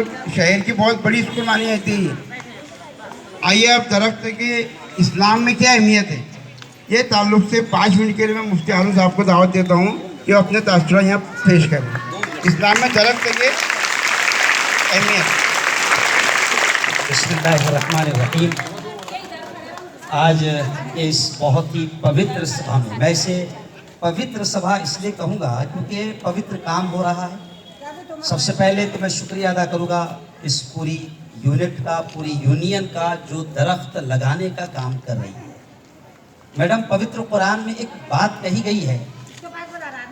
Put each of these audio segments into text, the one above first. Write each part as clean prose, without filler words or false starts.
शहर की बहुत बड़ी स्कूल मानी जाती है। आइए अब दरख्त की इस्लाम में क्या अहमियत है, ये ताल्लुक से 5 मिनट के लिए मैं मुफ्ती हारून साहब को दावत देता हूँ कि वो अपने तासुरात यहाँ पेश करें। इस्लाम में दरख्त की अहमियत। बिस्मिल्लाहिर्रहमानिर्रहीम। आज इस बहुत ही पवित्र सभा में, मैं इसे पवित्र सभा इसलिए कहूँगा क्योंकि पवित्र काम हो रहा है। सबसे पहले तो मैं शुक्रिया अदा करूँगा इस पूरी यूनिट का, पूरी यूनियन का, जो दरख्त लगाने का काम कर रही है। मैडम, पवित्र कुरान में एक बात कही गई है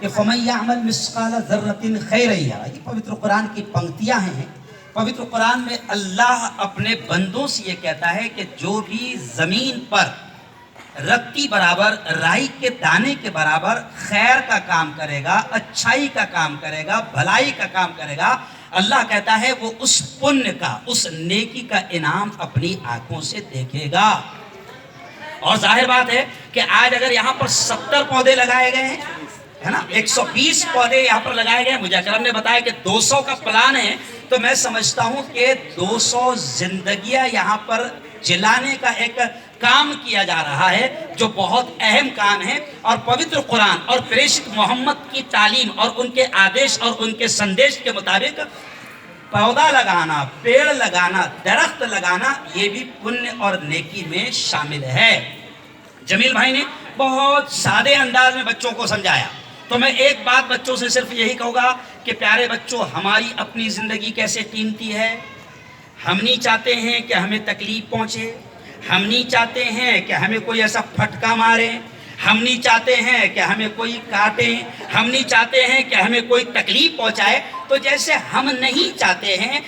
कि फमन यअमल मिस्काल ज़र्रतिन खैरन यरा। ये पवित्र कुरान की पंक्तियां हैं। पवित्र कुरान में अल्लाह अपने बंदों से ये कहता है कि जो भी ज़मीन पर रत्ती बराबर, राई के दाने के बराबर खैर का काम करेगा, अच्छाई का काम करेगा, भलाई का काम करेगा, अल्लाह कहता है वो उस पुण्य का, उस नेकी का इनाम अपनी आंखों से देखेगा। और जाहिर बात है कि आज अगर यहाँ पर 70 पौधे लगाए गए हैं, है ना, 120 पौधे यहाँ पर लगाए गए, मुझे अकरम ने बताया कि 200 का प्लान है, तो मैं समझता हूँ कि 200 जिंदगियाँ यहाँ पर जिलाने का एक काम किया जा रहा है, जो बहुत अहम काम है। और पवित्र कुरान और प्रेषित मोहम्मद की तालीम और उनके आदेश और उनके संदेश के मुताबिक पौधा लगाना, पेड़ लगाना, दरख्त लगाना, ये भी पुण्य और नेकी में शामिल है। जमील भाई ने बहुत सादे अंदाज में बच्चों को समझाया, तो मैं एक बात बच्चों से सिर्फ यही कहूँगा कि प्यारे बच्चों, हमारी अपनी ज़िंदगी कैसे कीमती है। हम नहीं चाहते हैं कि हमें तकलीफ पहुँचे, हम नहीं चाहते हैं कि हमें कोई ऐसा फटका मारे, हम नहीं चाहते हैं कि हमें कोई काटे, हम नहीं चाहते हैं कि हमें कोई तकलीफ पहुंचाए। तो जैसे हम नहीं चाहते हैं,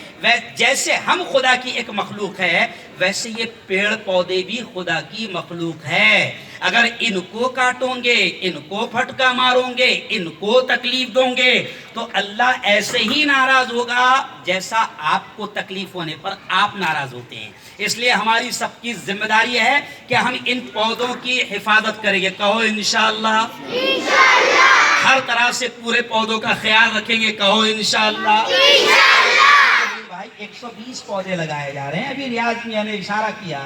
जैसे हम खुदा की एक मखलूक है, वैसे ये पेड़ पौधे भी खुदा की मखलूक है। अगर इनको काटोगे, इनको फटका मारोगे, इनको तकलीफ दोगे, तो अल्लाह ऐसे ही नाराज होगा जैसा आपको तकलीफ होने पर आप नाराज होते हैं। इसलिए हमारी सबकी जिम्मेदारी है कि हम इन पौधों की हिफाजत करेंगे। कहो इंशाअल्लाह। हर तरह से पूरे पौधों का ख्याल रखेंगे। कहो इंशाअल्लाह। भाई 120 पौधे लगाए जा रहे हैं। अभी रियाज मियां ने इशारा किया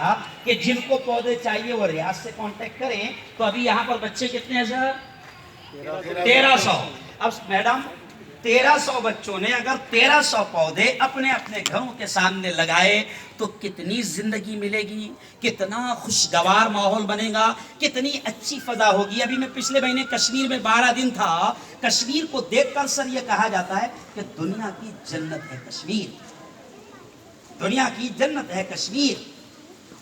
कि जिनको पौधे चाहिए वो रियाज से कांटेक्ट करें। तो अभी यहाँ पर बच्चे कितने हैं सर? 1300। अब मैडम, 1300 बच्चों ने अगर 1300 पौधे अपने अपने घरों के सामने लगाए तो कितनी जिंदगी मिलेगी, कितना खुशगवार माहौल बनेगा, कितनी अच्छी फजा होगी। अभी मैं पिछले महीने कश्मीर में 12 दिन था। कश्मीर को देखकर सर ये कहा जाता है कि दुनिया की जन्नत है कश्मीर, दुनिया की जन्नत है कश्मीर।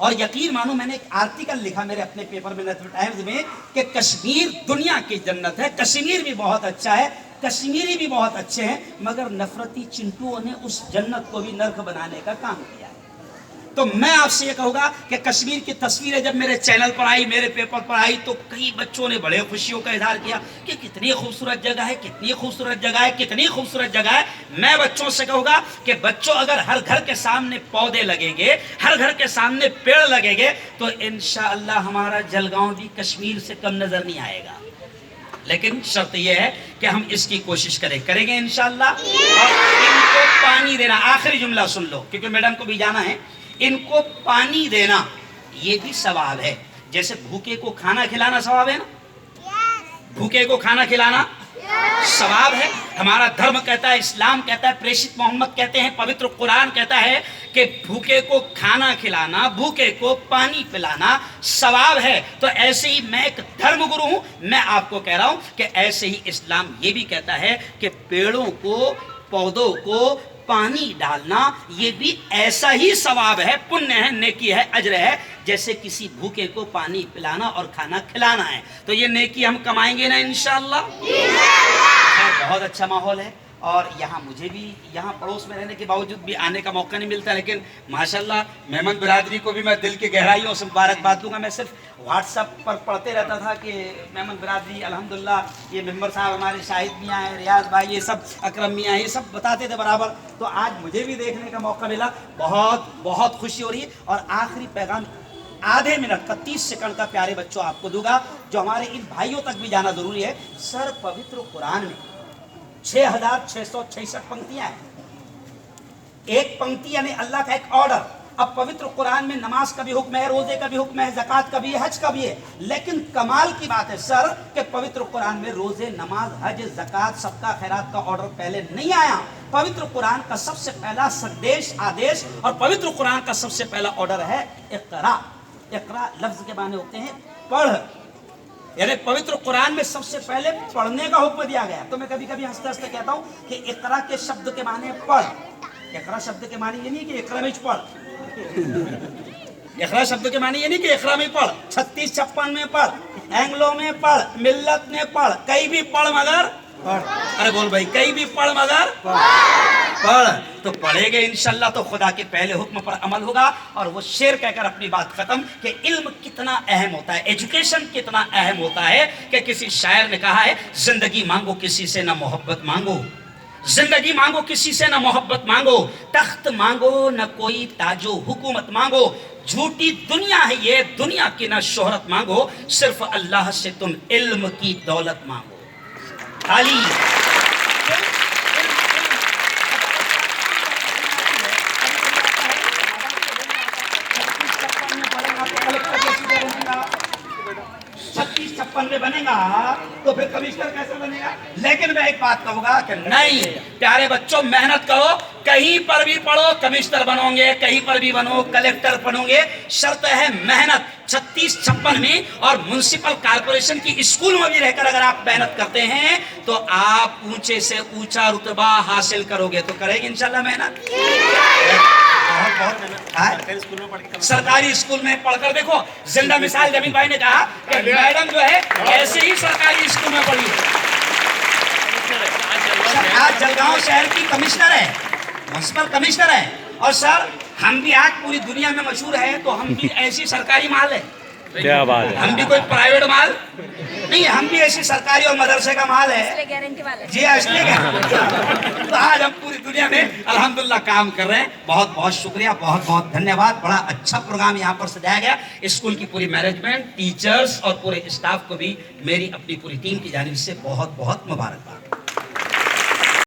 और यकीन मानो, मैंने एक आर्टिकल लिखा मेरे अपने पेपर में, नजर टाइम्स में, कि कश्मीर दुनिया की जन्नत है। कश्मीर भी बहुत अच्छा है, कश्मीरी भी बहुत अच्छे हैं, मगर नफरती चिंटुओं ने उस जन्नत को भी नर्क बनाने का काम किया है। तो मैं आपसे ये कहूँगा कि कश्मीर की तस्वीरें जब मेरे चैनल पर आई, मेरे पेपर पर आई, तो कई बच्चों ने बड़े खुशियों का इजहार किया कि कितनी खूबसूरत जगह है, कितनी खूबसूरत जगह है, कितनी खूबसूरत जगह है। मैं बच्चों से कहूँगा कि बच्चों, अगर हर घर के सामने पौधे लगेंगे, हर घर के सामने पेड़ लगेंगे, तो इंशाअल्लाह हमारा जलगांव भी कश्मीर से कम नजर नहीं आएगा। लेकिन शर्त यह है कि हम इसकी कोशिश करेंगे इंशाअल्लाह। और इनको पानी देना, आखिरी जुमला सुन लो क्योंकि मैडम को भी जाना है। इनको पानी देना ये भी सवाब है। जैसे भूखे को खाना खिलाना सवाब है ना, भूखे को खाना खिलाना सवाब है। हमारा धर्म कहता है, इस्लाम कहता है, प्रेषित मोहम्मद कहते हैं, पवित्र कुरान कहता है कि भूखे को खाना खिलाना, भूखे को पानी पिलाना सवाब है। तो ऐसे ही मैं एक धर्म गुरु हूं, मैं आपको कह रहा हूं कि ऐसे ही इस्लाम ये भी कहता है कि पेड़ों को, पौधों को पानी डालना ये भी ऐसा ही सवाब है, पुण्य है, नेकी है, अजर है, जैसे किसी भूखे को पानी पिलाना और खाना खिलाना है। तो ये नेकी हम कमाएंगे ना इंशाअल्लाह। बहुत अच्छा माहौल है। और यहाँ मुझे भी यहाँ पड़ोस में रहने के बावजूद भी आने का मौका नहीं मिलता, लेकिन माशाल्लाह मेमन बिरादरी को भी मैं दिल की गहराइयों से मुबारकबाद दूंगा। मैं सिर्फ व्हाट्सएप पर पढ़ते रहता था कि मेमन बिरादरी अल्हम्दुलिल्लाह, ये मेंबर साहब हमारे शाहिद मियाँ हैं, रियाज भाई, ये सब अकरम मियाँ, ये सब बताते थे बराबर। तो आज मुझे भी देखने का मौका मिला, बहुत बहुत खुशी हो रही है। और आखिरी पैगाम आधे मिनट का 30 सेकंड का प्यारे बच्चों आपको दूंगा, जो हमारे इन भाइयों तक भी जाना जरूरी है। सर, पवित्र कुरान में 6666 पंक्तियां हैं। एक पंक्ति यानी अल्लाह का एक ऑर्डर। अब पवित्र कुरान में नमाज का भी हुक्म है, रोजे का भी हुक्म है, ज़कात का भी है, हज का भी है। लेकिन कमाल की बात है सर कि पवित्र कुरान में रोजे, नमाज, हज, ज़कात, सबका खैरात का ऑर्डर पहले नहीं आया। पवित्र कुरान का सबसे पहला संदेश, आदेश और पवित्र कुरान का सबसे पहला ऑर्डर है इक़रा। इक़रा लफ्ज के माने होते हैं पढ़, यानी पवित्र कुरान में सबसे पहले पढ़ने का हुक्म दिया गया। तो मैं कभी कभी हंसते हंसते कहता हूं कि इक़रा के शब्द के माने पढ़। इक़रा शब्द के माने ये नहीं कि इक़रा में पढ़, इक़रा शब्द के माने ये नहीं कि इक़रा में पढ़, 36-56 में पढ़, एंग्लो में पढ़, मिल्लत में पढ़, कहीं भी पढ़ मगर पढ़। अरे बोल भाई, कहीं भी पढ़ मगर पढ़। तो पढ़ेंगे इंशाल्लाह तो खुदा के पहले हुक्म पर अमल होगा। और वो शेर कहकर अपनी बात खत्म कि इल्म कितना अहम होता है, एजुकेशन कितना अहम होता है कि किसी शायर ने कहा है, जिंदगी मांगो किसी से ना मोहब्बत मांगो, जिंदगी मांगो किसी से ना मोहब्बत मांगो, तख्त मांगो न कोई ताजो हुकूमत मांगो, झूठी दुनिया है ये दुनिया की ना शोहरत मांगो, सिर्फ अल्लाह से तुम इल्म की दौलत मांगो। खाली में बनेगा तो फिर कमिश्नर कैसे बनेगा। लेकिन मैं एक बात कहूंगा कि नहीं प्यारे बच्चों, मेहनत करो, कहीं पर भी पढ़ो, कमिश्नर बनोगे, कहीं पर भी बनो, कलेक्टर बनोगे, शर्त है मेहनत। 36-56 में और म्युनिसिपल कॉर्पोरेशन की स्कूल में भी रहकर अगर आप मेहनत करते हैं तो आप ऊंचे से ऊंचा रुतबा हासिल करोगे। तो करेंगे इंशाल्लाह मेहनत, बहुत मेहनत। सरकारी स्कूल में पढ़कर देखो, जिंदा मिसाल जमीन भाई ने कहा कि मैडम जो है ऐसे ही सरकारी स्कूल में पढ़ी है, आज जलगांव शहर की कमिश्नर है, म्युनिसिपल कमिश्नर है। और सर हम भी आज पूरी दुनिया में मशहूर है, तो हम भी ऐसी सरकारी माल है, क्या बात है, हम भी कोई प्राइवेट माल नहीं, हम भी ऐसी सरकारी और मदरसे का माल है जी, असली का। तो आज हम पूरी दुनिया में अल्हम्दुलिल्लाह काम कर रहे हैं। बहुत बहुत शुक्रिया, बहुत बहुत धन्यवाद। बड़ा अच्छा प्रोग्राम यहाँ पर सजाया गया। स्कूल की पूरी मैनेजमेंट, टीचर्स और पूरे स्टाफ को भी मेरी अपनी पूरी टीम की जानिब से बहुत बहुत मुबारकबाद।